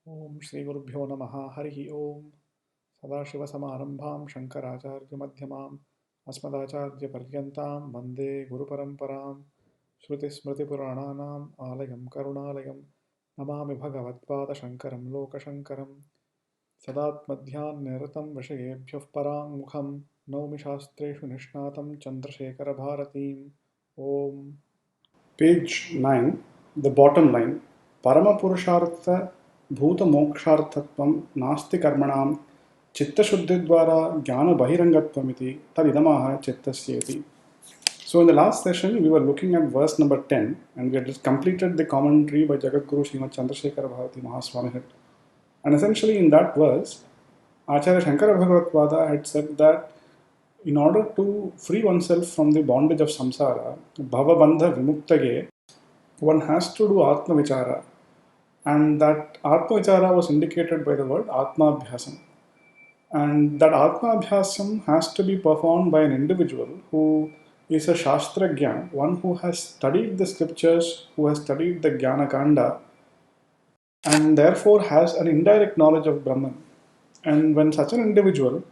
ओम श्री गुरुभ्यो नमः हरि ओम सदाशिवसमारंभां शंकराचार्यमध्यमाम् अस्मदाचार्यपर्यन्तां वन्दे गुरुपरम्परां श्रुतिस्मृतिपुराणानाम् आलयं करुणालयं नमामि भगवत्पादशङ्करं लोकशङ्करं सदात्मध्याननिरतं विषयेभ्यः पराङ्मुखं नौमि शास्त्रेषु निष्णातं चन्द्रशेखरभारतीम् ओम Page 9, the bottom line, Paramapurushartha Bhuta Moksharthatvam Nasti Karmanam Chitta Shuddhidvara Jnana Bahirangattvamiti Tadidamaha Chittasyeti. So in the last session, we were looking at verse number 10 and we had just completed the commentary by Jagadguru Srimad Chandrasekhara Bharati Mahaswami. And essentially in that verse, Acharya Shankara Bhagavatpada had said that in order to free oneself from the bondage of samsara, bhava bandha vimuktage, one has to do Atma Vichara. And that Atma Vichara was indicated by the word Atma Abhyasam. And that Atma Abhyasam has to be performed by an individual who is a Shastragya, one who has studied the scriptures, who has studied the Jnana Kanda, and therefore has an indirect knowledge of Brahman. And when such an individual,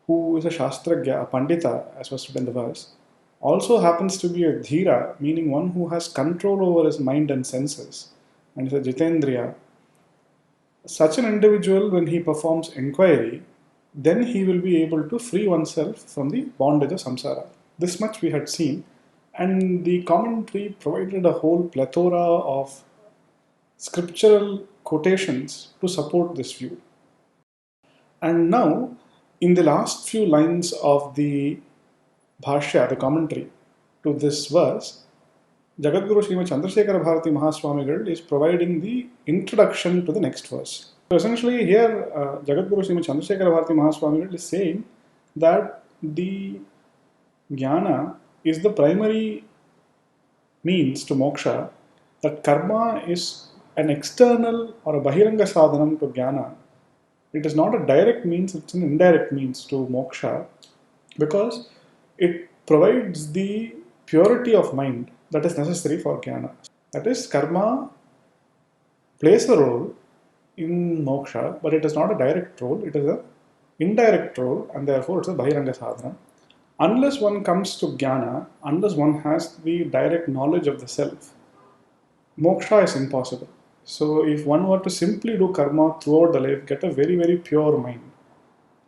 who is a Shastragya, a Pandita, as was written in the verse, also happens to be a Dhira, meaning one who has control over his mind and senses, and is a Jitendriya, such an individual, when he performs inquiry, then he will be able to free oneself from the bondage of samsara. This much we had seen, and the commentary provided a whole plethora of scriptural quotations to support this view. And now, in the last few lines of the Bhashya, the commentary to this verse, Jagadguru Srimad Chandrasekhara Bharati Mahaswamigal is providing the introduction to the next verse. So essentially here Jagadguru Srimad Chandrasekhara Bharati Mahaswamigal is saying that the jnana is the primary means to moksha, that karma is an external or a bahiranga sadhanam to jnana. It is not a direct means, it's an indirect means to moksha, because it provides the purity of mind that is necessary for jnana. That is, karma plays a role in moksha, but it is not a direct role, it is an indirect role, and therefore it's a bahiranga sadhana. Unless one comes to jnana, unless one has the direct knowledge of the self, moksha is impossible. So if one were to simply do karma throughout the life, get a very, very pure mind,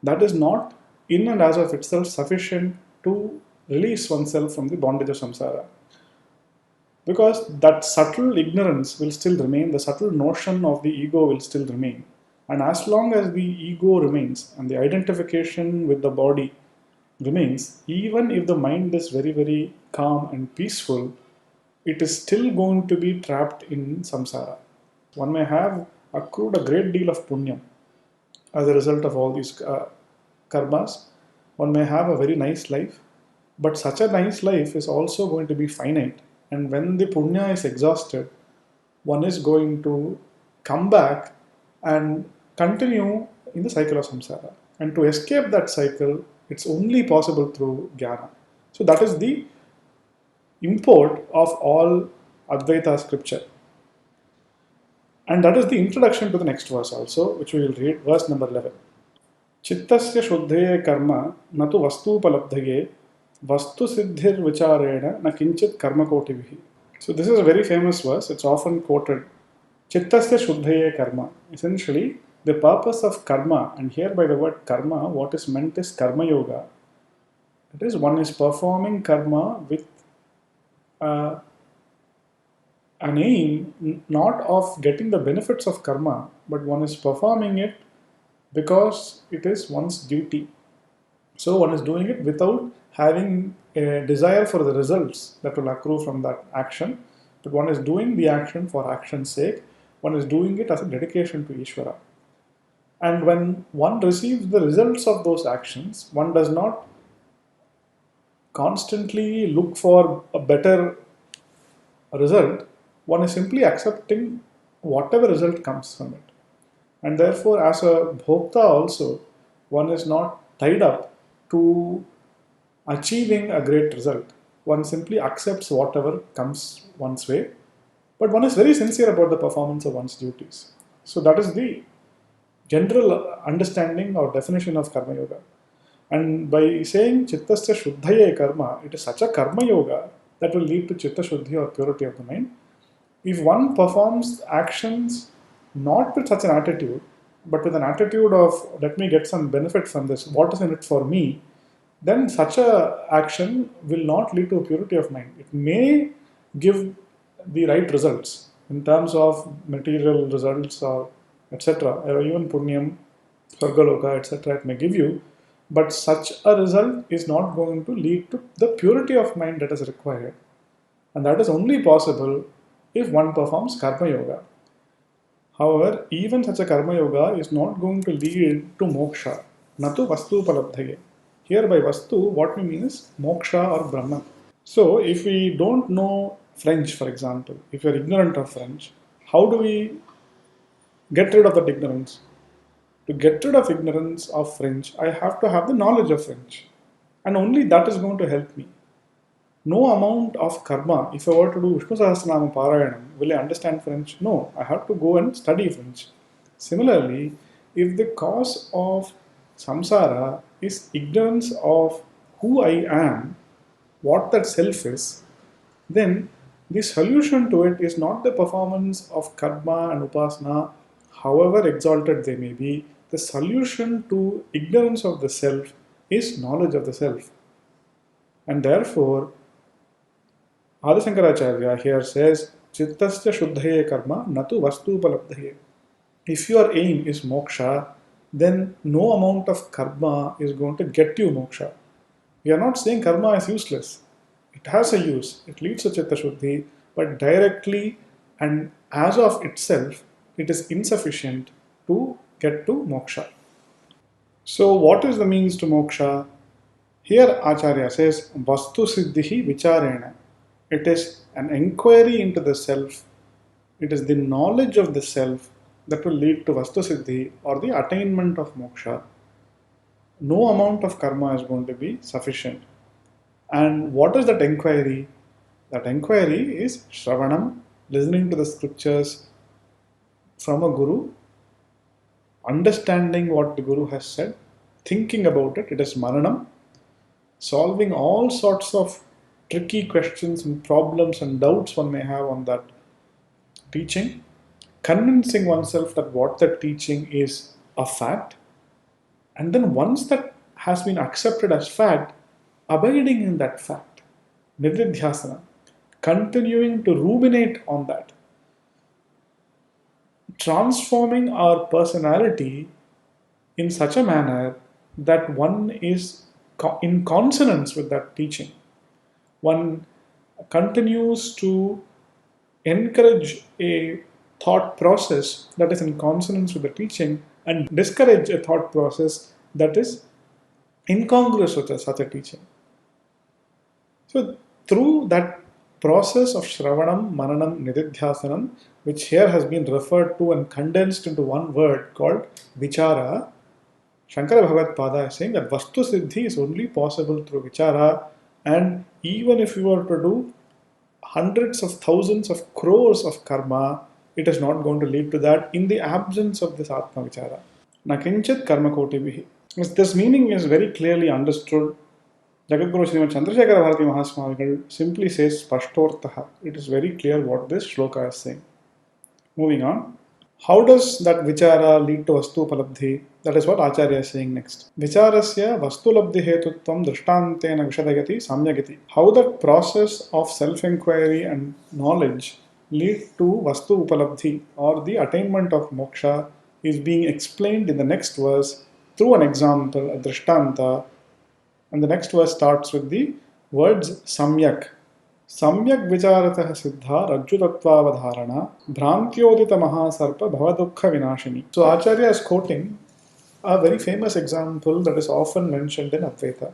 that is not in and as of itself sufficient to release oneself from the bondage of samsara. Because that subtle ignorance will still remain, the subtle notion of the ego will still remain. And as long as the ego remains and the identification with the body remains, even if the mind is very, very calm and peaceful, it is still going to be trapped in samsara. One may have accrued a great deal of punya as a result of all these karmas. One may have a very nice life, but such a nice life is also going to be finite. And when the punya is exhausted, one is going to come back and continue in the cycle of samsara. And to escape that cycle, it's only possible through jnana. So that is the import of all Advaita scripture. And that is the introduction to the next verse also, which we will read, verse number 11. चित्तस्य शुद्धये कर्म न तु वस्तूपलब्धये वस्तुसिद्धिर्विचारेण न किंचित कर्मकोटिभिः. So this is a very famous verse. It's often quoted. Chittasya shuddhaye karma. Essentially, the purpose of karma, and here by the word karma, what is meant is karma yoga. That is, one is performing karma with an aim not of getting the benefits of karma, but one is performing it because it is one's duty. So one is doing it without having a desire for the results that will accrue from that action, but one is doing the action for action's sake. One is doing it as a dedication to Ishvara. And when one receives the results of those actions, one does not constantly look for a better result. One is simply accepting whatever result comes from it. And therefore, as a bhokta also, one is not tied up to achieving a great result. One simply accepts whatever comes one's way, but one is very sincere about the performance of one's duties. So that is the general understanding or definition of Karma Yoga. And by saying Chittasya Shuddhaye Karma, it is such a Karma Yoga that will lead to Chitta Shuddhi or purity of the mind. If one performs actions not with such an attitude, but with an attitude of let me get some benefit from this, what is in it for me, then such a action will not lead to a purity of mind. It may give the right results in terms of material results or etc. or even punyam, swargaloka, etc. It may give you, but such a result is not going to lead to the purity of mind that is required. And that is only possible if one performs karma yoga. However, even such a karma yoga is not going to lead to moksha, natu vastu palabdhaye. Here by vastu, what we mean is moksha or Brahman. So, if we don't know French, for example, if you're ignorant of French, how do we get rid of that ignorance? To get rid of ignorance of French, I have to have the knowledge of French. And only that is going to help me. No amount of karma, if I were to do Vishnu Sahasranama Parayanam, will I understand French? No, I have to go and study French. Similarly, if the cause of samsara is ignorance of who I am, what that self is, then the solution to it is not the performance of karma and upasana, however exalted they may be. The solution to ignorance of the self is knowledge of the self. And therefore, Adi Shankaracharya here says, Chittasya Shuddhaye Karma Natu Vastu Palabdhaye. If your aim is moksha, then no amount of karma is going to get you moksha. We are not saying karma is useless. It has a use. It leads to Chitta Shuddhi, but directly and as of itself, it is insufficient to get to moksha. So, what is the means to moksha? Here, Acharya says, Vastu Siddhihi Vicharena. It is an inquiry into the self. It is the knowledge of the self that will lead to Vastu Siddhi or the attainment of moksha. No amount of karma is going to be sufficient. And what is that inquiry? That inquiry is Shravanam, listening to the scriptures from a guru, understanding what the guru has said, thinking about it. It is Maranam, solving all sorts of tricky questions and problems and doubts one may have on that teaching, convincing oneself that what that teaching is a fact, and then once that has been accepted as fact, abiding in that fact, nididhyasana, continuing to ruminate on that, transforming our personality in such a manner that one is in consonance with that teaching. One continues to encourage a thought process that is in consonance with the teaching and discourage a thought process that is incongruous with such a teaching. So, through that process of Shravanam, Mananam, Nididhyasanam, which here has been referred to and condensed into one word called Vichara, Shankara Bhagavad Pada is saying that Vastu Siddhi is only possible through Vichara, and even if you were to do hundreds of thousands of crores of karma, it is not going to lead to that in the absence of this Atma Vichara. Nakinchit karma kotibihi. This meaning is very clearly understood. Jagadguru Srimad Chandrasekhara Bharati Mahaswamigal simply says Spashtortaha. It is very clear what this shloka is saying. Moving on. How does that vichara lead to vastu palabdhi? That is what Acharya is saying next. Vicharasya vastulabdhi hetutvam drishtantena vishadayati samyagati. How that process of self-inquiry and knowledge lead to vastu upalabdhi or the attainment of moksha is being explained in the next verse through an example, a drishtanta. And the next verse starts with the words samyak. Samyak vicharatah siddha rajjutatvavadharana bhrantyodita mahasarpa bhavadukha vinashini. So Acharya is quoting a very famous example that is often mentioned in Advaita.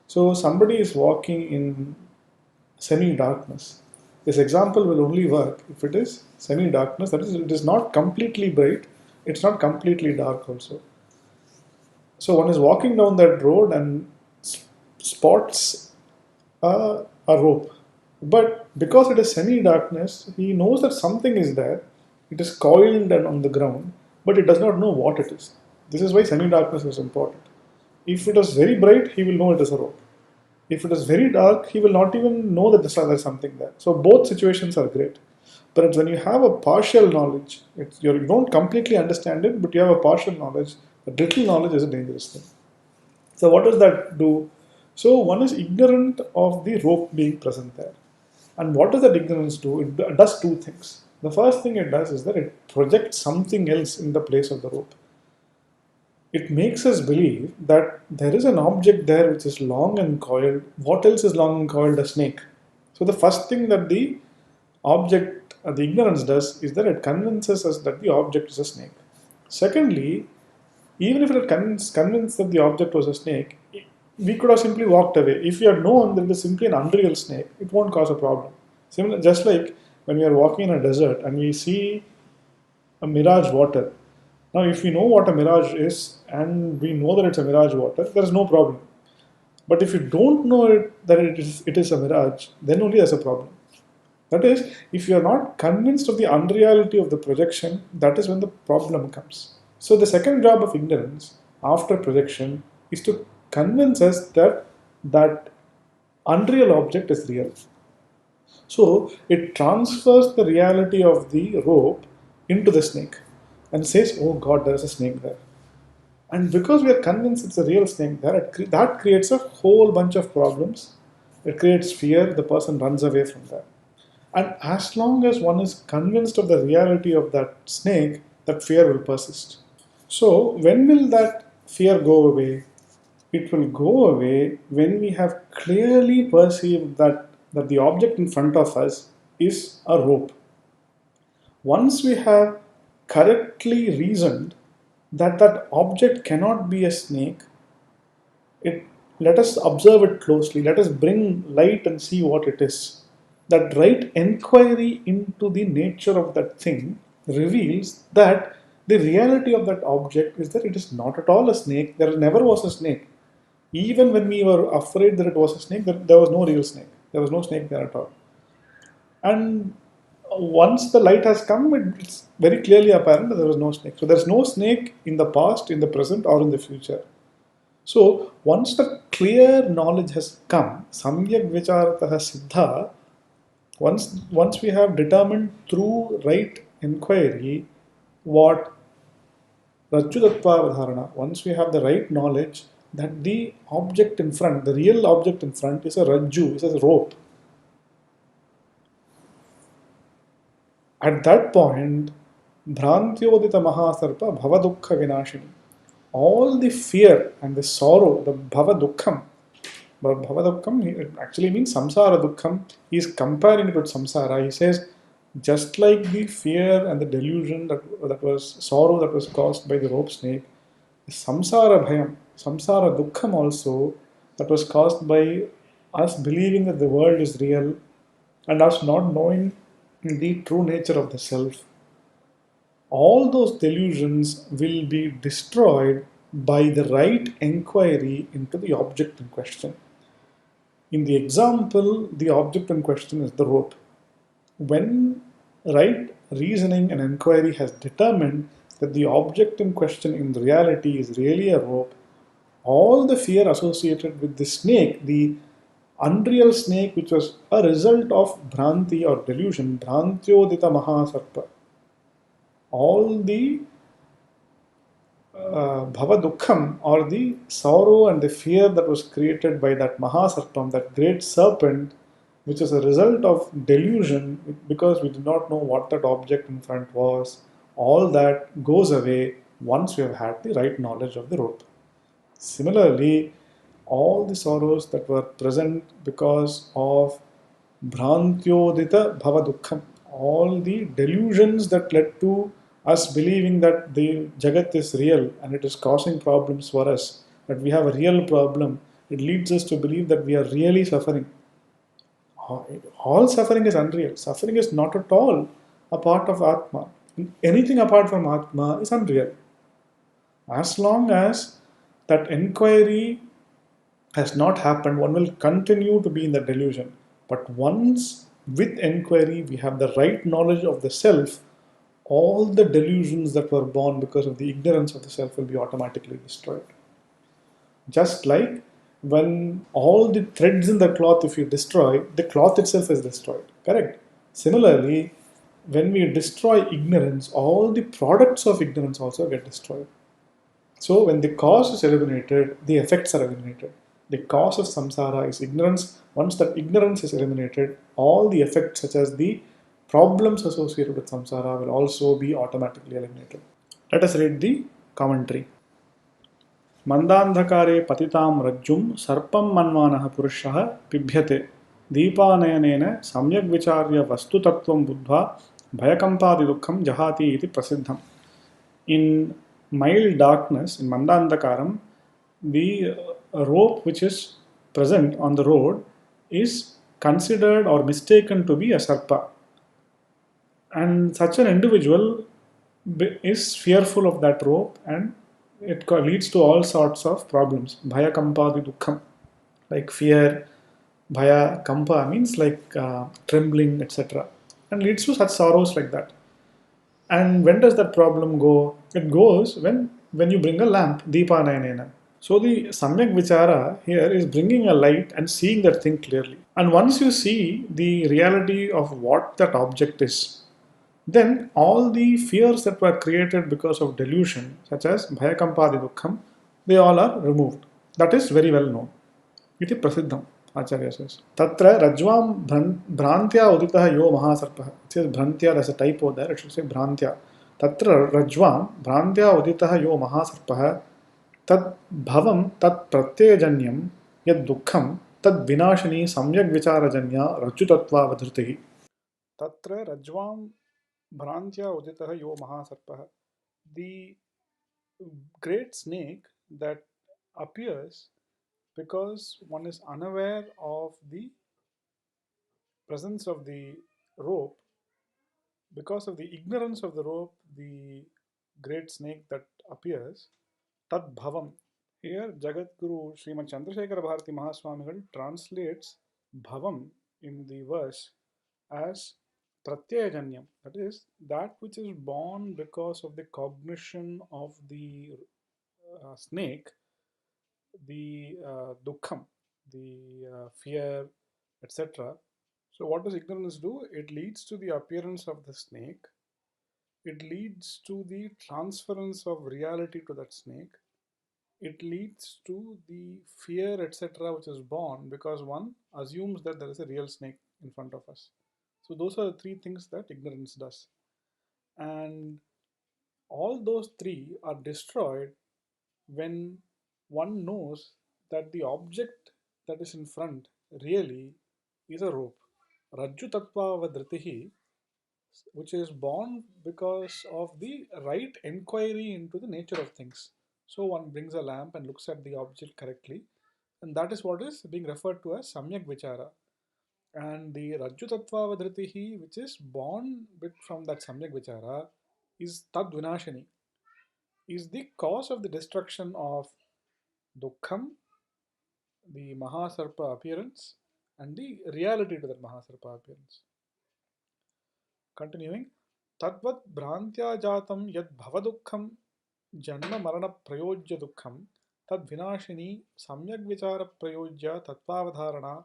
So somebody is walking in semi-darkness. This example will only work if it is semi-darkness, that is, it is not completely bright, it's not completely dark also. So one is walking down that road and spots a rope. But because it is semi-darkness, he knows that something is there, It is coiled and on the ground, but it does not know what it is. This is why semi-darkness is important. If it is very bright, he will know it is a rope. If it is very dark, he will not even know that there's something there. So both situations are great. But it's when you have a partial knowledge, you don't completely understand it, but you have a partial knowledge. But little knowledge is a dangerous thing. So what does that do? So one is ignorant of the rope being present there. And what does that ignorance do? It does two things. The first thing it does is that it projects something else in the place of the rope. It makes us believe that there is an object there which is long and coiled. What else is long and coiled? A snake. So the first thing that the object, the ignorance does is that it convinces us that the object is a snake. Secondly, even if it had convinced that the object was a snake, we could have simply walked away. If we had known that it is simply an unreal snake, it won't cause a problem. Similar, just like when we are walking in a desert and we see a mirage water. Now, if we know what a mirage is and we know that it's a mirage water, there is no problem. But if you don't know that it is a mirage, then only there's a problem. That is, if you are not convinced of the unreality of the projection, that is when the problem comes. So the second job of ignorance after projection is to convince us that that unreal object is real. So it transfers the reality of the rope into the snake and says, oh God, there is a snake there. And because we are convinced it's a real snake there, that creates a whole bunch of problems. It creates fear, the person runs away from that. And as long as one is convinced of the reality of that snake, that fear will persist. So, when will that fear go away? It will go away when we have clearly perceived that the object in front of us is a rope. Once we have correctly reasoned that that object cannot be a snake, it let us observe it closely. Let us bring light and see what it is. That right inquiry into the nature of that thing reveals that the reality of that object is that it is not at all a snake. There never was a snake. Even when we were afraid that it was a snake, there was no real snake. There was no snake there at all. And once the light has come, it's very clearly apparent that there was no snake. So there's no snake in the past, in the present, or in the future. So once the clear knowledge has come, samyak vicharataha siddha, once we have determined through right inquiry what Rajjutattvavadharana, once we have the right knowledge that the object in front, the real object in front is a Rajju, is a rope. At that point, Bhrantyodita Mahasarpa Bhavadukha Vinashini. All the fear and the sorrow, the Bhavadukham, Bhavadukham actually means Samsara Dukkham. He is comparing it with Samsara. He says, just like the fear and the delusion that was sorrow that was caused by the rope snake, the Samsara Bhayam, Samsara Dukkham also, that was caused by us believing that the world is real and us not knowing the true nature of the self. All those delusions will be destroyed by the right inquiry into the object in question. In the example, the object in question is the rope. When right reasoning and inquiry has determined that the object in question in reality is really a rope, all the fear associated with the snake, the unreal snake which was a result of Bhranti or delusion, Bhrantyodita Mahasarpa, all the Bhavadukham or the sorrow and the fear that was created by that Mahasarpam, that great serpent, which is a result of delusion because we do not know what that object in front was, all that goes away once we have had the right knowledge of the rope. Similarly, all the sorrows that were present because of Bhrantyodita Bhavadukham, all the delusions that led to us believing that the Jagat is real and it is causing problems for us, that we have a real problem, it leads us to believe that we are really suffering. All suffering is unreal. Suffering is not at all a part of Atma. Anything apart from Atma is unreal. As long as that inquiry has not happened, one will continue to be in the delusion. But once with inquiry we have the right knowledge of the self, all the delusions that were born because of the ignorance of the self will be automatically destroyed. Just like when all the threads in the cloth, if you destroy, the cloth itself is destroyed. Correct? Similarly, when we destroy ignorance, all the products of ignorance also get destroyed. So when the cause is eliminated, the effects are eliminated. The cause of samsara is ignorance. Once that ignorance is eliminated, all the effects such as the problems associated with samsara will also be automatically eliminated. Let us read the commentary. मंदान्धकारे पतितां रज्जुं सर्पं मन्वानः पुरुषः बिभ्यते दीपानयनेन सम्यग्विचार्य वस्तुतत्त्वं बुद्ध्वा भयकम्पादिदुःखं जहाति इति प्रसिद्धम्. In mild darkness, in mandandakaram, the rope which is present on the road is considered or mistaken to be a sarpa. And such an individual is fearful of that rope, and it leads to all sorts of problems. Bhaya kampadi dukkham, like fear. Bhaya kampa means like trembling, etc., and leads to such sorrows like that. And when does that problem go? It goes when you bring a lamp, deepa nayanena. So the samyak vichara here is bringing a light and seeing that thing clearly. And once you see the reality of what that object is, then all the fears that were created because of delusion, such as bhayakampadi dukkham, they all are removed. That is very well known. Iti prasiddham, Acharya says. Tatra rajvam bhrantya uditah yo mahasarpah. It says bhrantya, there's a typo there, it should say bhrantya. Tatra rajvam bhrantya uditah yo mahasarpah tad bhavam tad pratyajanyam yad dukkham tad vinashani samyak vicharajanya rajutattva vadhritihi. Tatra rajvam bhrantya uditah yo mahasarpah. The great snake that appears because one is unaware of the presence of the rope, because of the ignorance of the rope, the great snake that appears, tad bhavam. Here, Jagadguru Srimad Chandrasekhara Bharati Mahaswamigal translates bhavam in the verse as pratyajanyam, that is, that which is born because of the cognition of the snake, the dukkham, the fear, etc. So, what does ignorance do? It leads to the appearance of the snake, it leads to the transference of reality to that snake, it leads to the fear, etc., which is born because one assumes that there is a real snake in front of us. So, those are the three things that ignorance does. And all those three are destroyed when one knows that the object that is in front really is a rope. Rajju Tattva Vadritihi, which is born because of the right inquiry into the nature of things. So one brings a lamp and looks at the object correctly, and that is what is being referred to as Samyak Vichara. And the Rajju Tattva Vadritihi, which is born from that Samyak Vichara, is Tad Vinashani, is the cause of the destruction of Dukkham, the Mahasarpa appearance, and the reality to that Mahasarpa appearance. Continuing, Tadvat Bhrantya Jatam Yad Bhavadukham Janma Marana Prayojya Dukham Tad Vinashini Samyak Vichara Prayojya Tatvavadharana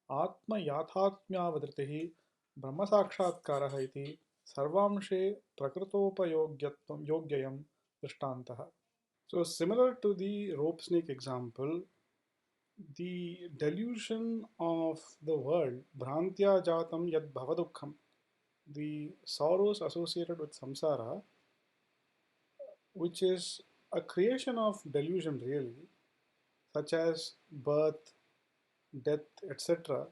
Atma Yathatmya Vadritihi Brahma Sakshatkaraha iti Sarvamshe Prakritopayogyatvam Yogyayam Drishtantaha. So similar to the rope snake example, the delusion of the world, Bhrantya Jatam Yad Bhavadukham, the sorrows associated with samsara, which is a creation of delusion really, such as birth, death, etc.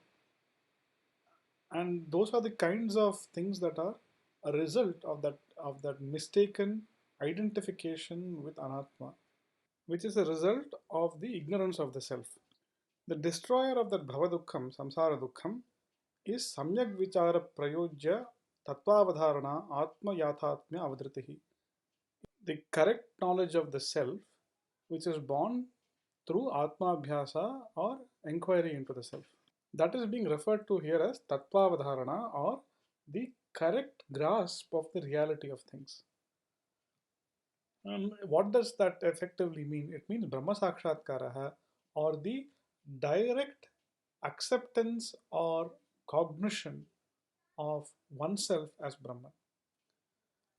And those are the kinds of things that are a result of that mistaken identification with anatma, which is a result of the ignorance of the self. The destroyer of that bhavadukham, samsara dukkham, is samyak vichara prayojya tatvavadharana atma yathatmya avadritihi. The correct knowledge of the self, which is born through atma abhyasa or inquiry into the self. That is being referred to here as tatvavadharana or the correct grasp of the reality of things. And what does that effectively mean? It means Brahma Sakshatkaraha, or the direct acceptance or cognition of oneself as Brahman.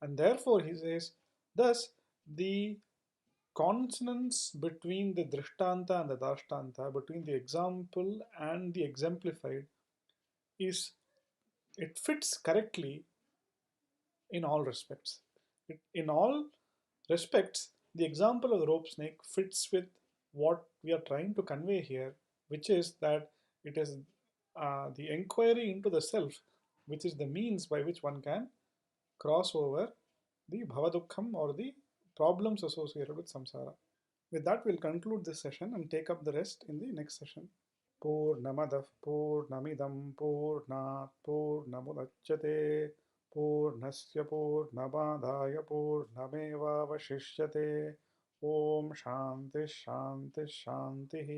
And therefore, he says, thus, the consonance between the Drishtanta and the Dashtanta, between the example and the exemplified, is it fits correctly in all respects. In all respects, the example of the rope snake fits with what we are trying to convey here, which is that it is the inquiry into the self, which is the means by which one can cross over the bhavadukham or the problems associated with samsara. With that, we'll conclude this session and take up the rest in the next session. पूर्णमदः पूर्णमिदं पूर्णात् पूर्णमुदच्यते पूर्णस्य पूर्णमादाय पूर्णमेवावशिष्यते ॐ शान्तिः शान्तिः शान्तिः